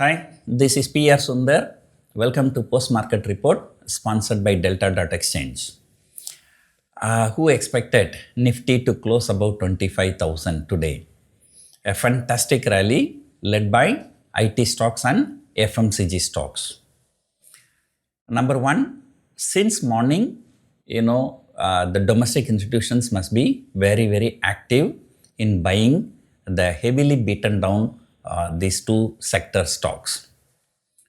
Hi, this is PR Sundar. Welcome to Post Market Report sponsored by Delta.Exchange. Who expected Nifty to close above 25,000 today? A fantastic rally led by IT stocks and FMCG stocks. Number one, since morning, the domestic institutions must be very active in buying the heavily beaten down these two sector stocks.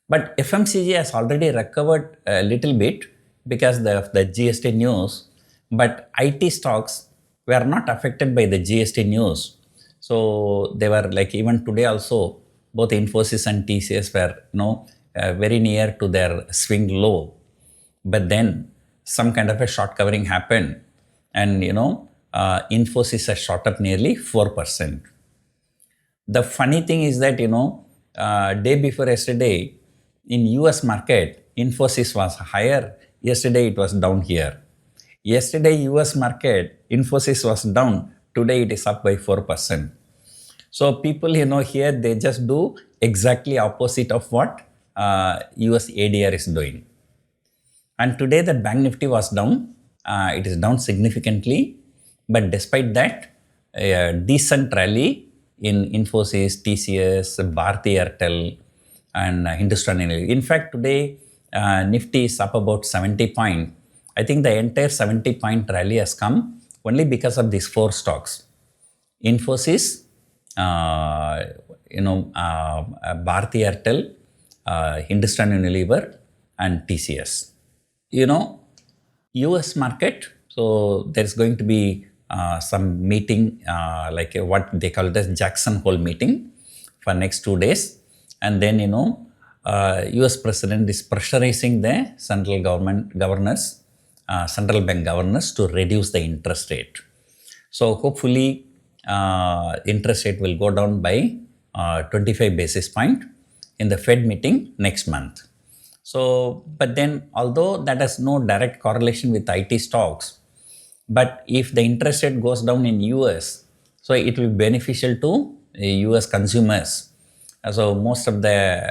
But FMCG has already recovered a little bit because of the GST news, but IT stocks were not affected by the GST news. So they were like, even today also, both Infosys and TCS were very near to their swing low. But then some kind of a short covering happened and Infosys has shot up nearly 4%. The funny thing is that, day before yesterday, in US market, Infosys was higher. Yesterday, it was down here. Yesterday, US market, Infosys was down. Today, it is up by 4%. So people, here, they just do exactly opposite of what US ADR is doing. And today, the Bank Nifty was down. It is down significantly. But despite that, a decent rally in Infosys, TCS, Bharti Airtel, and Hindustan Unilever. In fact, today Nifty is up about 70 points. I think the entire 70-point rally has come only because of these four stocks: Infosys, Bharti Airtel, Hindustan Unilever, and TCS. US market. So there's going to be some meeting, like what they call it as Jackson Hole meeting for next 2 days. And then, US president is pressurizing the central bank governors to reduce the interest rate. So hopefully, interest rate will go down by 25 basis point in the Fed meeting next month. So, but then although that has no direct correlation with IT stocks, but if the interest rate goes down in US, so it will be beneficial to US consumers. So most of the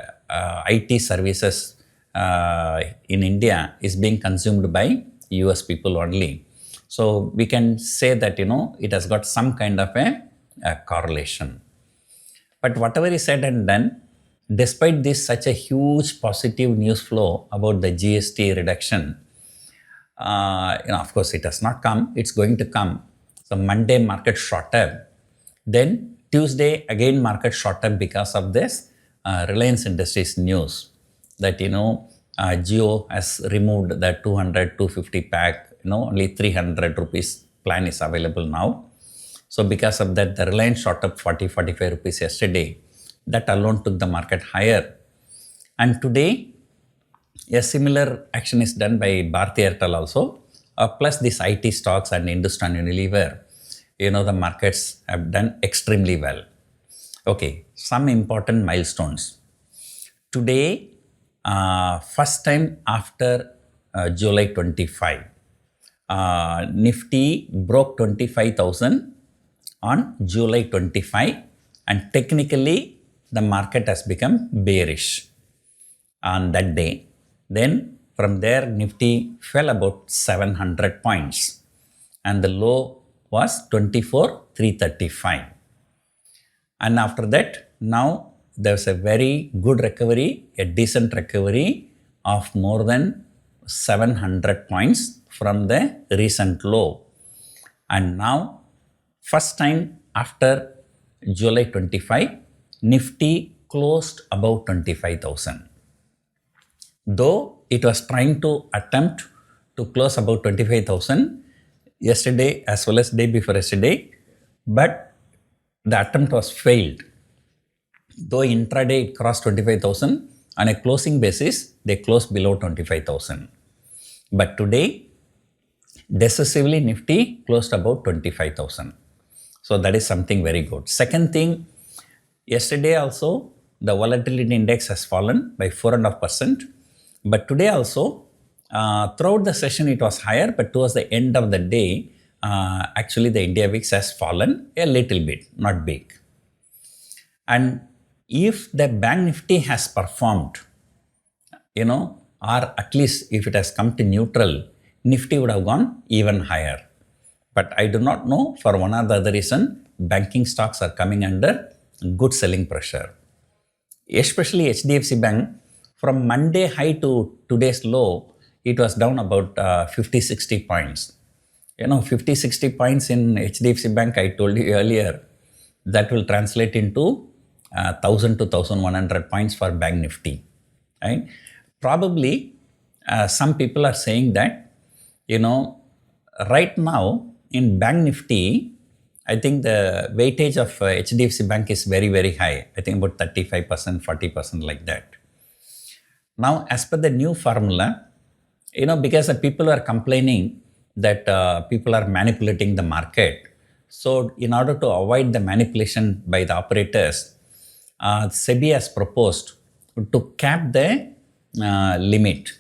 IT services in India is being consumed by US people only. So we can say that, it has got some kind of a correlation. But whatever is said and done, despite this such a huge positive news flow about the GST reduction, of course, it has not come. It's going to come. So Monday market shot up. Then Tuesday again market shot up because of this Reliance Industries news that Jio has removed the 200-250 pack. Only 300 rupees plan is available now. So because of that, the Reliance shot up 40-45 rupees yesterday. That alone took the market higher. And today, a similar action is done by Bharti Airtel also, plus these IT stocks and Hindustan Unilever. The markets have done extremely well. Okay, some important milestones. Today, first time after July 25, Nifty broke 25,000 on July 25, and technically the market has become bearish on that day. Then from there, Nifty fell about 700 points and the low was 24,335. And after that, now there's a very good recovery, a decent recovery of more than 700 points from the recent low. And now, first time after July 25, Nifty closed above 25,000. Though it was trying to attempt to close about 25,000 yesterday as well as day before yesterday, but the attempt was failed. Though intraday it crossed 25,000, on a closing basis, they closed below 25,000. But today, decisively Nifty closed about 25,000. So that is something very good. Second thing, yesterday also, the volatility index has fallen by 4.5%. But today also, throughout the session it was higher, but towards the end of the day, actually the India VIX has fallen a little bit, not big. And if the Bank Nifty has performed, or at least if it has come to neutral, Nifty would have gone even higher. But I do not know, for one or the other reason, banking stocks are coming under good selling pressure. Especially HDFC Bank, from Monday high to today's low, it was down about 50-60 points. 50-60 points in HDFC Bank, I told you earlier, that will translate into 1,000 to 1,100 points for Bank Nifty. Right? Probably, some people are saying that, right now in Bank Nifty, I think the weightage of HDFC Bank is very, very high. I think about 35%, 40% like that. Now, as per the new formula, because the people are complaining that people are manipulating the market. So, in order to avoid the manipulation by the operators, SEBI has proposed to cap the limit.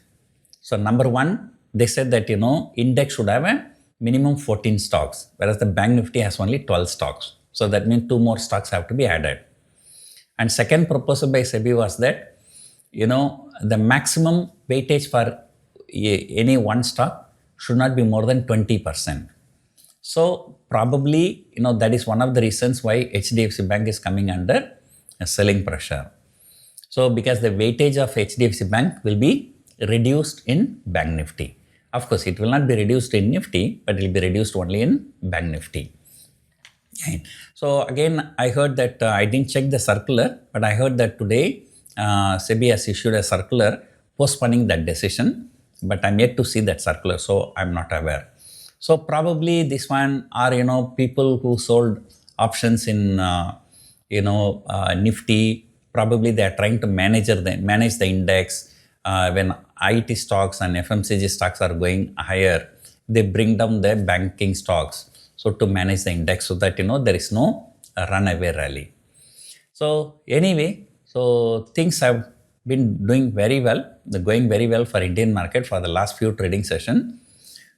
So, number one, they said that, index should have a minimum 14 stocks, whereas the Bank Nifty has only 12 stocks. So, that means 2 more stocks have to be added. And second proposal by SEBI was that, the maximum weightage for any one stock should not be more than 20%. So, probably, that is one of the reasons why HDFC Bank is coming under a selling pressure. So, because the weightage of HDFC Bank will be reduced in Bank Nifty. Of course, it will not be reduced in Nifty, but it will be reduced only in Bank Nifty. Right. So, again, I heard that, I didn't check the circular, but I heard that today SEBI has issued a circular postponing that decision, but I'm yet to see that circular, so I'm not aware. So, probably this one are, people who sold options in, Nifty, probably they are trying to manage the index. When IT stocks and FMCG stocks are going higher, they bring down the banking stocks. So, to manage the index so that, there is no runaway rally. So, anyway, so things have been doing very well, going very well for Indian market for the last few trading sessions.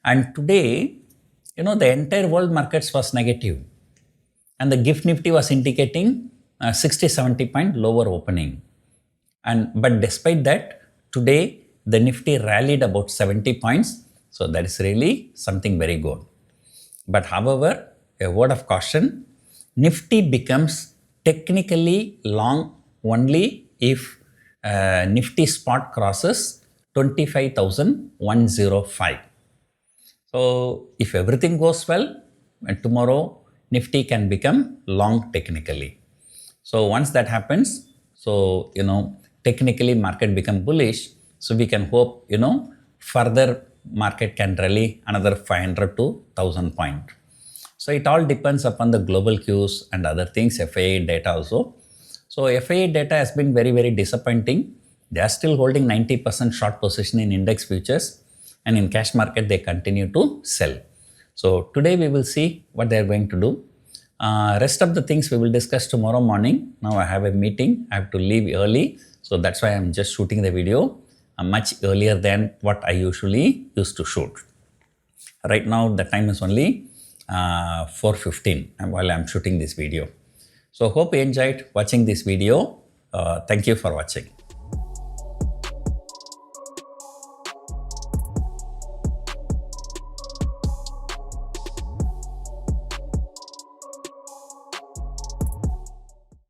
And today, the entire world markets was negative. And the GIFT Nifty was indicating 60-70 point lower opening. But despite that, today, the Nifty rallied about 70 points. So, that is really something very good. But however, a word of caution, Nifty becomes technically long only if Nifty spot crosses 25,105. So, if everything goes well, tomorrow Nifty can become long technically. So, once that happens, so, technically market become bullish. So, we can hope, further market can rally another 500 to 1,000 point. So, it all depends upon the global cues and other things, FII data also. So, FII data has been very, very disappointing. They are still holding 90% short position in index futures, and in cash market they continue to sell. So, today we will see what they are going to do. Rest of the things we will discuss tomorrow morning. Now, I have a meeting. I have to leave early. So, that's why I am just shooting the video much earlier than what I usually used to shoot. Right now, the time is only 4:15 while I am shooting this video. So, hope you enjoyed watching this video. Thank you for watching.